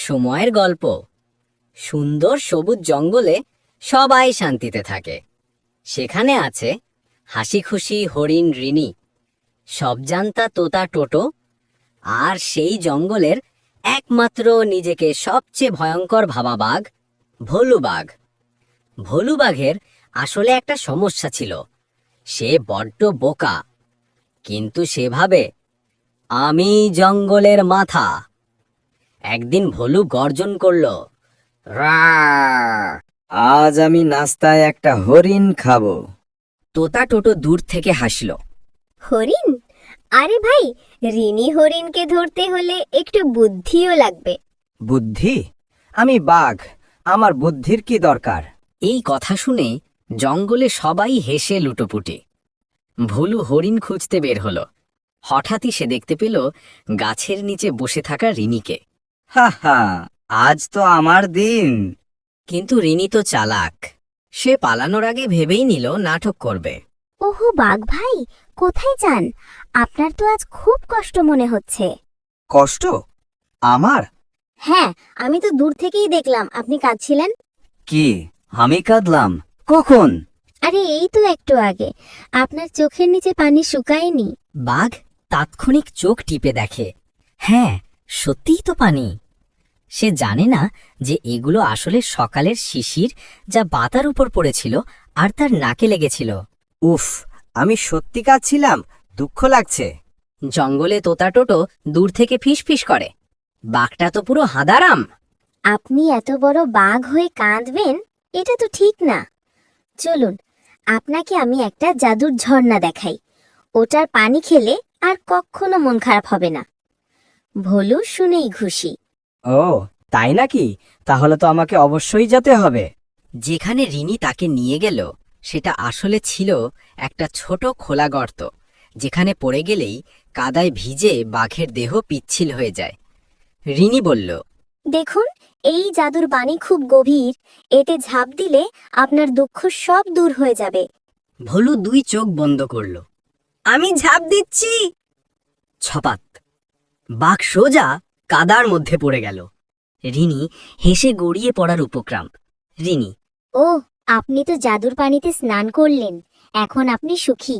সময়ের গল্প। সুন্দর সবুজ জঙ্গলে সবাই শান্তিতে থাকে। সেখানে আছে হাসি খুশি হরিণ রিনি, সবজান্তা তোতা টোটো, আর সেই জঙ্গলের একমাত্র নিজেকে সবচেয়ে ভয়ঙ্কর ভাবা বাঘ, ভোলু বাঘ। ভোলু বাঘের আসলে একটা সমস্যা ছিল। সে বড্ড বোকা, কিন্তু সে ভাবে আমি জঙ্গলের মাথা। একদিন ভোলু গর্জন করল, রা! আজ আমি নাস্তায় একটা হরিণ খাবো। তোতা টোটো দূর থেকে হাসল। হরিণ? আরে ভাই, রিনি হরিণকে ধরতে হলে একটু বুদ্ধিও লাগবে। বুদ্ধি? আমি বাঘ, আমার বুদ্ধির কি দরকার? এই কথা শুনে জঙ্গলে সবাই হেসে লুটোপুটি। ভোলু হরিণ খুঁজতে বের হলো। হঠাৎই সে দেখতে পেল গাছের নিচে বসে থাকা রিনিকে। হা হা, আজ তো আমার দিন। কিন্তু রিনি তো চালাক। সে পালানোর আগে ভেবেই নিল নাটক করবে। ওহো বাঘ ভাই, কোথায় যান? আপনার তো আজ খুব কষ্ট মনে হচ্ছে। কষ্ট? আমার? হ্যাঁ, আমি তো দূর থেকেই দেখলাম আপনি কাঁদছিলেন। কি, আমি কাঁদলাম? কখন? আরে এই তো একটু আগে। আপনার চোখের নিচে পানি শুকায়নি। বাঘ তাৎক্ষণিক চোখ টিপে দেখে, হ্যাঁ, সত্যিই তো পানি। সে জানে না যে এগুলো আসলে সকালের শিশির, যা বাতার উপর পড়েছিল আর তার নাকে লেগেছিল। উফ, আমি সত্যি কাঁদছিলাম, দুঃখ লাগছে। জঙ্গলে তোতা টোটো দূর থেকে ফিসফিস করে, বাঘটা তো পুরো হাঁদারাম। আপনি এত বড় বাঘ হয়ে কাঁদবেন, এটা তো ঠিক না। চলুন, আপনাকে আমি একটা জাদুর ঝর্ণা দেখাই। ওটার পানি খেলে আর কখনো মন খারাপ হবে না। ভোলু শুনেই খুশি। ও, তাই নাকি? তাহলে তো আমাকে অবশ্যই যেতে হবে। যেখানে রিনি তাকে নিয়ে গেল সেটা আসলে ছিল একটা ছোট খোলা গর্ত, যেখানে পড়ে গেলেই কাদায় ভিজে বাঘের দেহ পিচ্ছিল হয়ে যায়। রিনি বলল, দেখুন, এই জাদুর বাণী খুব গভীর। এতে ঝাঁপ দিলে আপনার দুঃখ সব দূর হয়ে যাবে। ভোলু দুই চোখ বন্ধ করল। আমি ঝাঁপ দিচ্ছি। ছপাত! বাঘ সোজা কাদার মধ্যে পড়ে গেল। রিনি হেসে গড়িয়ে পড়ার উপক্রম। রিনি, ও, আপনি তো জাদুর পানিতে স্নান করলেন। এখন আপনি সুখী।